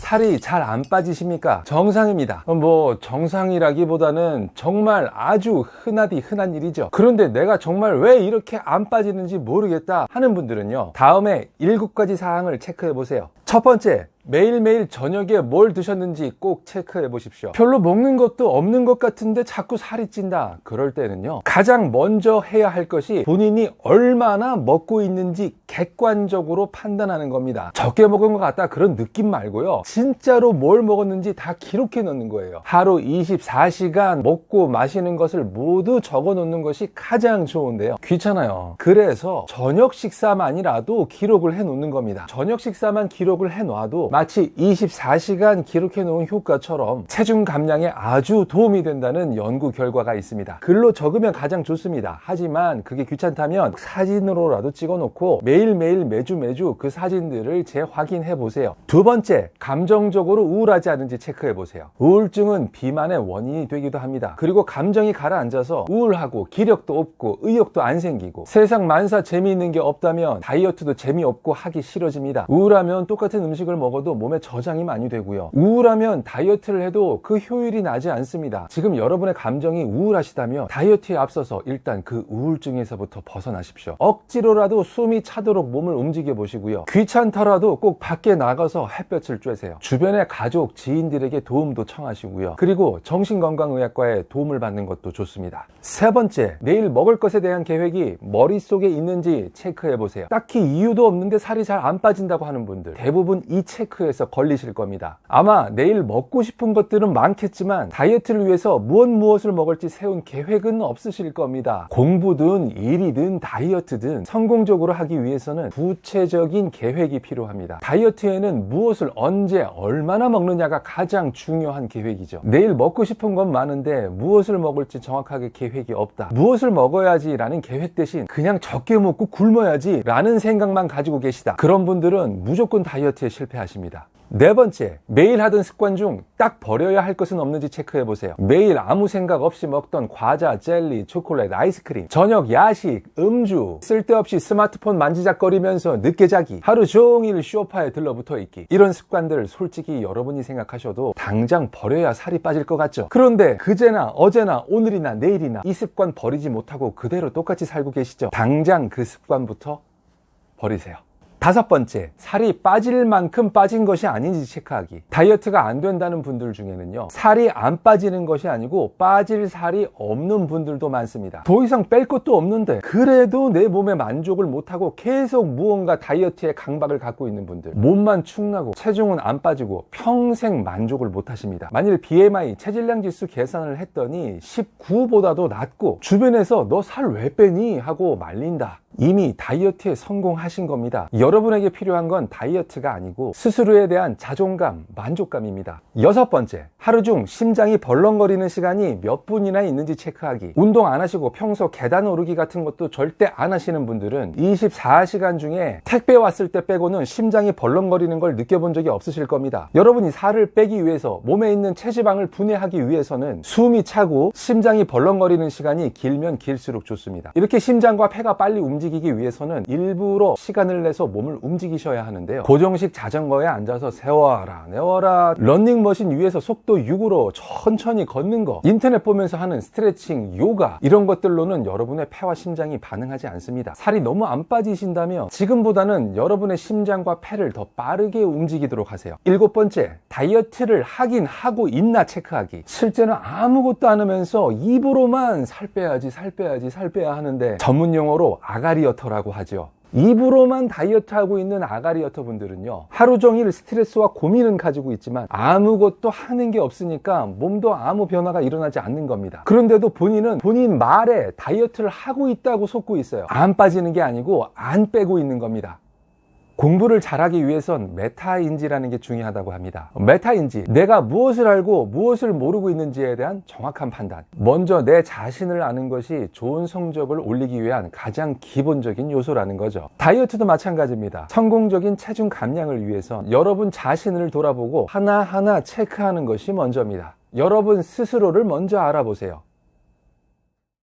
살이 잘 안 빠지십니까? 정상입니다. 뭐 정상이라기보다는 정말 아주 흔하디 흔한 일이죠. 그런데 내가 정말 왜 이렇게 안 빠지는지 모르겠다 하는 분들은요, 다음에 7가지 사항을 체크해 보세요. 첫 번째, 매일매일 저녁에 뭘 드셨는지 꼭 체크해 보십시오. 별로 먹는 것도 없는 것 같은데 자꾸 살이 찐다. 그럴 때는요, 가장 먼저 해야 할 것이 본인이 얼마나 먹고 있는지 객관적으로 판단하는 겁니다. 적게 먹은 것 같다 그런 느낌 말고요, 진짜로 뭘 먹었는지 다 기록해 놓는 거예요. 하루 24시간 먹고 마시는 것을 모두 적어 놓는 것이 가장 좋은데요, 귀찮아요. 그래서 저녁 식사만이라도 기록을 해 놓는 겁니다. 저녁 식사만 기록을 해 놔도 마치 24시간 기록해 놓은 효과처럼 체중 감량에 아주 도움이 된다는 연구 결과가 있습니다. 글로 적으면 가장 좋습니다. 하지만 그게 귀찮다면 사진으로라도 찍어 놓고 매일매일 매주 그 사진들을 재확인해 보세요. 두 번째, 감정적으로 우울하지 않은지 체크해 보세요. 우울증은 비만의 원인이 되기도 합니다. 그리고 감정이 가라앉아서 우울하고 기력도 없고 의욕도 안 생기고 세상 만사 재미있는 게 없다면 다이어트도 재미없고 하기 싫어집니다. 우울하면 똑같은 음식을 먹어도 몸에 저장이 많이 되고요, 우울하면 다이어트를 해도 그 효율이 나지 않습니다. 지금 여러분의 감정이 우울하시다면 다이어트에 앞서서 일단 그 우울증에서부터 벗어나십시오. 억지로라도 숨이 차도록 몸을 움직여 보시고요, 귀찮더라도 꼭 밖에 나가서 햇볕을 쬐세요. 주변의 가족, 지인들에게 도움도 청하시고요, 그리고 정신건강의학과의 도움을 받는 것도 좋습니다. 세 번째, 내일 먹을 것에 대한 계획이 머릿속에 있는지 체크해 보세요. 딱히 이유도 없는데 살이 잘 안 빠진다고 하는 분들, 대부분 이 체크에서 걸리실 겁니다. 아마 내일 먹고 싶은 것들은 많겠지만 다이어트를 위해서 무엇을 먹을지 세운 계획은 없으실 겁니다. 공부든 일이든 다이어트든 성공적으로 하기 위해서는 구체적인 계획이 필요합니다. 다이어트에는 무엇을 언제 얼마나 먹느냐가 가장 중요한 계획이죠. 내일 먹고 싶은 건 많은데 무엇을 먹을지 정확하게 계획이 없다, 무엇을 먹어야지 라는 계획 대신 그냥 적게 먹고 굶어야지 라는 생각만 가지고 계시다, 그런 분들은 무조건 다이어트에 실패하십니다. 네 번째, 매일 하던 습관 중 딱 버려야 할 것은 없는지 체크해 보세요. 매일 아무 생각 없이 먹던 과자, 젤리, 초콜릿, 아이스크림, 저녁 야식, 음주, 쓸데없이 스마트폰 만지작거리면서 늦게 자기, 하루 종일 쇼파에 들러붙어 있기, 이런 습관들 솔직히 여러분이 생각하셔도 당장 버려야 살이 빠질 것 같죠? 그런데 그제나 어제나 오늘이나 내일이나 이 습관 버리지 못하고 그대로 똑같이 살고 계시죠? 당장 그 습관부터 버리세요. 다섯 번째, 살이 빠질 만큼 빠진 것이 아닌지 체크하기. 다이어트가 안 된다는 분들 중에는요, 살이 안 빠지는 것이 아니고 빠질 살이 없는 분들도 많습니다. 더 이상 뺄 것도 없는데 그래도 내 몸에 만족을 못하고 계속 무언가 다이어트에 강박을 갖고 있는 분들, 몸만 축나고 체중은 안 빠지고 평생 만족을 못 하십니다. 만일 BMI 체질량 지수 계산을 했더니 19보다도 낮고 주변에서 너 살 왜 빼니? 하고 말린다. 이미 다이어트에 성공하신 겁니다. 여러분에게 필요한 건 다이어트가 아니고 스스로에 대한 자존감, 만족감입니다. 여섯 번째, 하루 중 심장이 벌렁거리는 시간이 몇 분이나 있는지 체크하기. 운동 안 하시고 평소 계단 오르기 같은 것도 절대 안 하시는 분들은 24시간 중에 택배 왔을 때 빼고는 심장이 벌렁거리는 걸 느껴본 적이 없으실 겁니다. 여러분이 살을 빼기 위해서, 몸에 있는 체지방을 분해하기 위해서는 숨이 차고 심장이 벌렁거리는 시간이 길면 길수록 좋습니다. 이렇게 심장과 폐가 빨리 움직이기 위해서는 일부러 시간을 내서 몸을 움직이셔야 하는데요, 고정식 자전거에 앉아서 세워라 내워라, 러닝머신 위에서 속도 6으로 천천히 걷는 거, 인터넷 보면서 하는 스트레칭, 요가, 이런 것들로는 여러분의 폐와 심장이 반응하지 않습니다. 살이 너무 안 빠지신다면 지금보다는 여러분의 심장과 폐를 더 빠르게 움직이도록 하세요. 일곱 번째, 다이어트를 하긴 하고 있나 체크하기. 실제는 아무것도 안 하면서 입으로만 살 빼야지 살 빼야지 살 빼야 하는데 전문 용어로 아가리어터라고 하죠. 입으로만 다이어트하고 있는 아가리어터 분들은요, 하루 종일 스트레스와 고민은 가지고 있지만 아무것도 하는 게 없으니까 몸도 아무 변화가 일어나지 않는 겁니다. 그런데도 본인은 본인 말에 다이어트를 하고 있다고 속고 있어요. 안 빠지는 게 아니고 안 빼고 있는 겁니다. 공부를 잘하기 위해선 메타인지라는 게 중요하다고 합니다. 메타인지, 내가 무엇을 알고 무엇을 모르고 있는지에 대한 정확한 판단. 먼저 내 자신을 아는 것이 좋은 성적을 올리기 위한 가장 기본적인 요소라는 거죠. 다이어트도 마찬가지입니다. 성공적인 체중 감량을 위해선 여러분 자신을 돌아보고 하나하나 체크하는 것이 먼저입니다. 여러분 스스로를 먼저 알아보세요.